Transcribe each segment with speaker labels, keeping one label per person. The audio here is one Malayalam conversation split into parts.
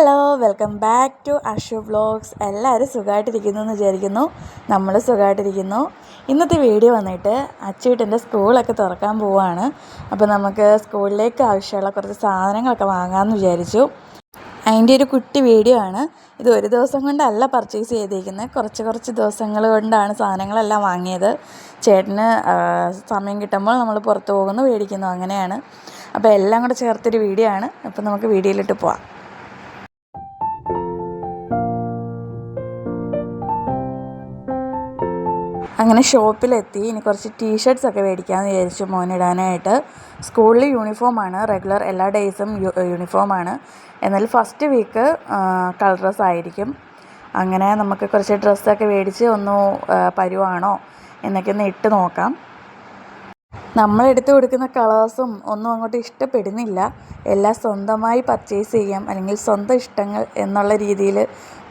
Speaker 1: Hello, welcome back to Ashu vlogs. എല്ലാവരും സുഖമായിട്ടിരിക്കുന്നു എന്ന് വിചാരിക്കുന്നു. നമ്മൾ സുഖമായിട്ടിരിക്കുന്നു. ഇന്നത്തെ വീഡിയോ വന്നിട്ട് അച്ചുവേട്ടൻ്റെ സ്കൂളൊക്കെ തുറക്കാൻ പോവുകയാണ്. അപ്പോൾ നമുക്ക് സ്കൂളിലേക്ക് ആവശ്യമുള്ള കുറച്ച് സാധനങ്ങളൊക്കെ വാങ്ങാമെന്ന് വിചാരിച്ചു. അതിൻ്റെ ഒരു കുട്ടി വീഡിയോ ആണ് ഇത്. ഒരു ദിവസം കൊണ്ടല്ല പർച്ചേസ് ചെയ്തിരിക്കുന്നത്, കുറച്ച് ദിവസങ്ങൾ കൊണ്ടാണ് സാധനങ്ങളെല്ലാം വാങ്ങിയത്. ചേട്ടന് സമയം കിട്ടുമ്പോൾ നമ്മൾ പുറത്ത് പോകുന്നു, മേടിക്കുന്നു, അങ്ങനെയാണ്. അപ്പോൾ എല്ലാം കൂടെ ചേർത്തൊരു വീഡിയോ ആണ്. അപ്പോൾ നമുക്ക് വീഡിയോയിലിട്ട് പോവാം. അങ്ങനെ ഷോപ്പിലെത്തി. ഇനി കുറച്ച് ടീഷർട്ട്സൊക്കെ മേടിക്കാമെന്ന് വിചാരിച്ചു മോനിടാനായിട്ട്. സ്കൂളിൽ യൂണിഫോമാണ്, റെഗുലർ എല്ലാ ഡേയ്സും യൂണിഫോമാണ്. എന്നാൽ ഫസ്റ്റ് വീക്ക് കളർ ഡ്രസ്സ് ആയിരിക്കും. അങ്ങനെ നമുക്ക് കുറച്ച് ഡ്രസ്സൊക്കെ മേടിച്ച് ഒന്ന് പരുവാണോ എന്നൊക്കെ ഒന്ന് ഇട്ട് നോക്കാം. നമ്മളെടുത്ത് കൊടുക്കുന്ന കളേഴ്സും ഒന്നും അങ്ങോട്ട് ഇഷ്ടപ്പെടുന്നില്ല. എല്ലാം സ്വന്തമായി പർച്ചേസ് ചെയ്യാം, അല്ലെങ്കിൽ സ്വന്തം ഇഷ്ടങ്ങൾ എന്നുള്ള രീതിയിൽ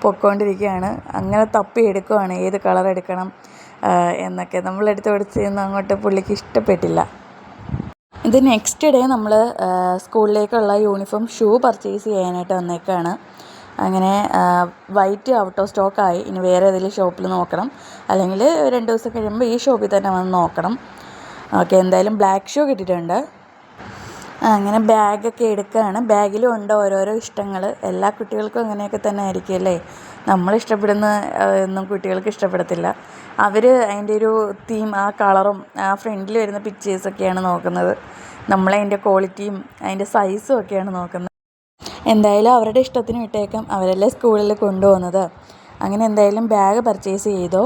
Speaker 1: പൊയ്ക്കൊണ്ടിരിക്കുകയാണ്. അങ്ങനെ തപ്പിയെടുക്കുകയാണ് ഏത് കളർ എടുക്കണം എന്നൊക്കെ. നമ്മളെടുത്ത് കൊടുത്തൊന്നും അങ്ങോട്ട് പുള്ളിക്ക് ഇഷ്ടപ്പെട്ടില്ല. ഇത് നെക്സ്റ്റ് ഡേ നമ്മൾ സ്കൂളിലേക്കുള്ള യൂണിഫോം ഷൂ പർച്ചേസ് ചെയ്യാനായിട്ട് വന്നേക്കാണ്. അങ്ങനെ വൈറ്റ് ഔട്ട് ഓഫ് സ്റ്റോക്കായി. ഇനി വേറെ ഏതെങ്കിലും ഷോപ്പിൽ നോക്കണം, അല്ലെങ്കിൽ 2 ദിവസം കഴിയുമ്പോൾ ഈ ഷോപ്പിൽ തന്നെ വന്ന് നോക്കണം. ഓക്കെ, എന്തായാലും ബ്ലാക്ക് ഷൂ കിട്ടിയിട്ടുണ്ട്. അങ്ങനെ ബാഗൊക്കെ എടുക്കുകയാണ്. ബാഗിലും ഉണ്ട് ഓരോരോ ഇഷ്ടങ്ങൾ. എല്ലാ കുട്ടികൾക്കും അങ്ങനെയൊക്കെ തന്നെ ആയിരിക്കും അല്ലേ. നമ്മളിഷ്ടപ്പെടുന്ന ഒന്നും കുട്ടികൾക്ക് ഇഷ്ടപ്പെടത്തില്ല. അവർ അതിൻ്റെ ഒരു തീം, ആ കളറും ആ ഫ്രണ്ടിൽ വരുന്ന പിക്ചേഴ്സൊക്കെയാണ് നോക്കുന്നത്. നമ്മളതിൻ്റെ ക്വാളിറ്റിയും അതിൻ്റെ സൈസും ഒക്കെയാണ് നോക്കുന്നത്. എന്തായാലും അവരുടെ ഇഷ്ടത്തിന് വിട്ടേക്കാം, അവരല്ലേ സ്കൂളിൽ കൊണ്ടുപോകുന്നത്. അങ്ങനെ എന്തായാലും ബാഗ് പർച്ചേസ് ചെയ്തു.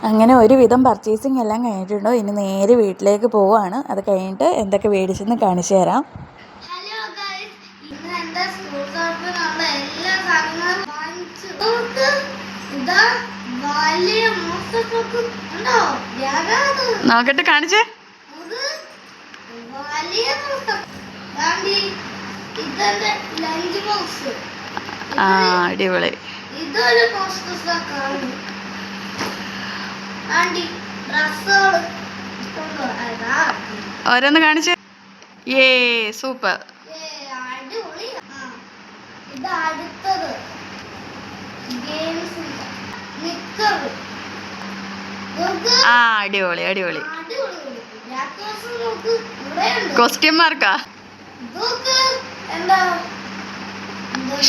Speaker 1: അങ്ങനെ ഒരുവിധം പർച്ചേസിങ് എല്ലാം കഴിഞ്ഞിട്ടുണ്ടോ. ഇനി നേരെ വീട്ടിലേക്ക് പോവുകയാണ്. അത് കഴിഞ്ഞിട്ട് എന്തൊക്കെ മേടിച്ചെന്ന് കാണിച്ചു തരാം.
Speaker 2: ഹലോ ഗൈസ്, ഇന്ന് എൻ്റെ സ്കൂൾ തുറപ്പിനുള്ള എല്ലാ സാധനങ്ങളും വാങ്ങിച്ചു. ഇതാ വലിയ മോസ്റ്റൊക്കെ ഉണ്ടോ?
Speaker 1: നോക്കട്ടെ, കാണിച്ചേ.
Speaker 2: വലിയ ഇതെന്റെ ലഞ്ച് ബോക്സ്.
Speaker 1: അടിപൊളി.
Speaker 2: ഇതൊരു മോസ്റ്റൊക്കെയാണ്.
Speaker 1: ഓരോന്ന് കാണിച്ചേ. ഏ സൂപ്പർ.
Speaker 2: ഇത് അടുത്തത്
Speaker 1: അടിപൊളി അടിപൊളി. ക്വസ്റ്റ്യൻ മാർക്കാ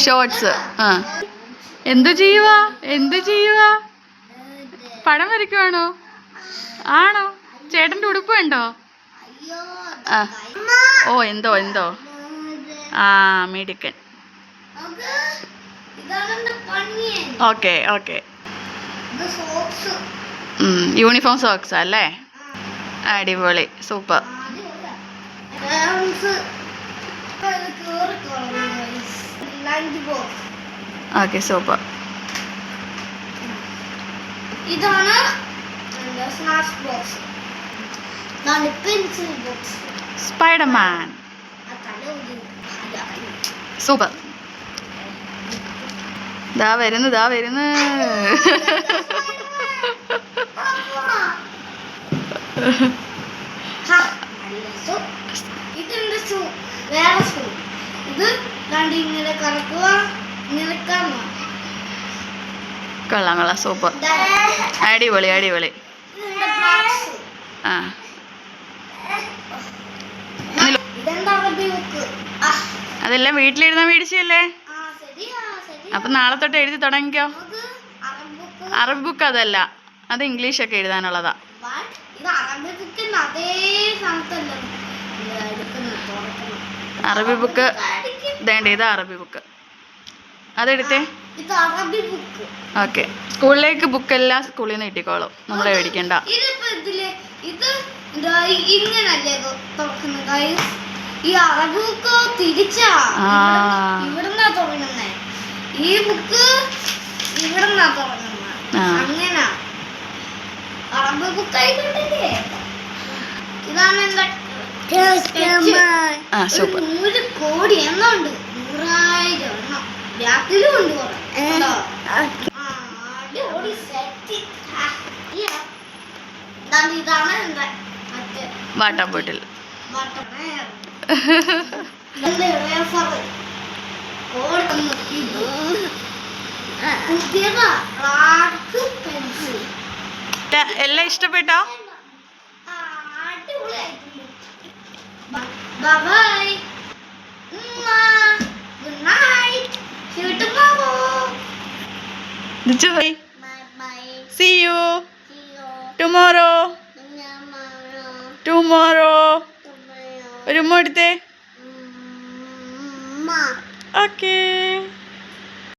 Speaker 1: ഷോർട്സ്. എന്തു ചെയ്യുവാ? പടം വരയ്ക്കുവാണോ? ആണോ? ചേട്ടൻ്റെ ഉടുപ്പ് ഉണ്ടോ? ഓ എന്തോ മിടുക്കൻ. ഓക്കെ യൂണിഫോം സോക്സ് അല്ലേ? അടിപൊളി, സൂപ്പർ. Okay, super.
Speaker 2: ഇതാണ് snacks box. Pencil box.
Speaker 1: Spiderman. Super. ദാ വരുന്നു.
Speaker 2: ഇതെന്റെ ഷൂ, വേറെ ഷൂ. ഇത് കണ്ടി ഇങ്ങനെ കറക്കുക, ഇങ്ങനെ കാണുക.
Speaker 1: കൊള്ളാം, സൂപ്പർ, അടിപൊളി. അതെല്ലാം വീട്ടിലിരുന്ന് മേടിച്ചല്ലേ? അപ്പൊ നാളെ തൊട്ട് എഴുതി തുടങ്ങിക്കോ. അറബി ബുക്ക് അതല്ല, അത് ഇംഗ്ലീഷൊക്കെ എഴുതാനുള്ളതാ. അറബി ബുക്ക് വേണ്ട, ഇതാ അറബി ബുക്ക്. അതെടുത്തേ. ഓക്കെ, സ്കൂളിലേക്ക് ബുക്കെല്ലാം സ്കൂളിൽ നിന്ന് കിട്ടിക്കോളും, നമ്മളെ മേടിക്കണ്ട.
Speaker 2: ഈ അറബി ബുക്ക് തിരിച്ചാ ഇവിടുന്നാ തുടങ്ങുന്നേ. ഈ ബുക്ക് ഇവിടുന്നാ തുടങ്ങുന്ന. അങ്ങനെ അറബി ബുക്ക് ആയിക്കൊണ്ടില്ലേ. ഇതാണ് എന്റെ 100 കോടി എന്നുണ്ട്. ബാക്കിലും ഉണ്ട് കുറെ. കണ്ടോ? അടിപൊളി സെറ്റ്. ഇതാണ് എൻ്റെ മറ്റേ
Speaker 1: വാട്ടർ ബോട്ടിൽ. എല്ലാം ഇഷ്ടപ്പെട്ടോ?
Speaker 2: Bye. Good night. See you tomorrow.
Speaker 1: Bye.
Speaker 2: Bye.
Speaker 1: See you
Speaker 2: See you
Speaker 1: tomorrow.
Speaker 2: tomorrow.
Speaker 1: ഒരു ഉമ്മ എടുത്തേ.
Speaker 2: Ma.
Speaker 1: ഓക്കേ.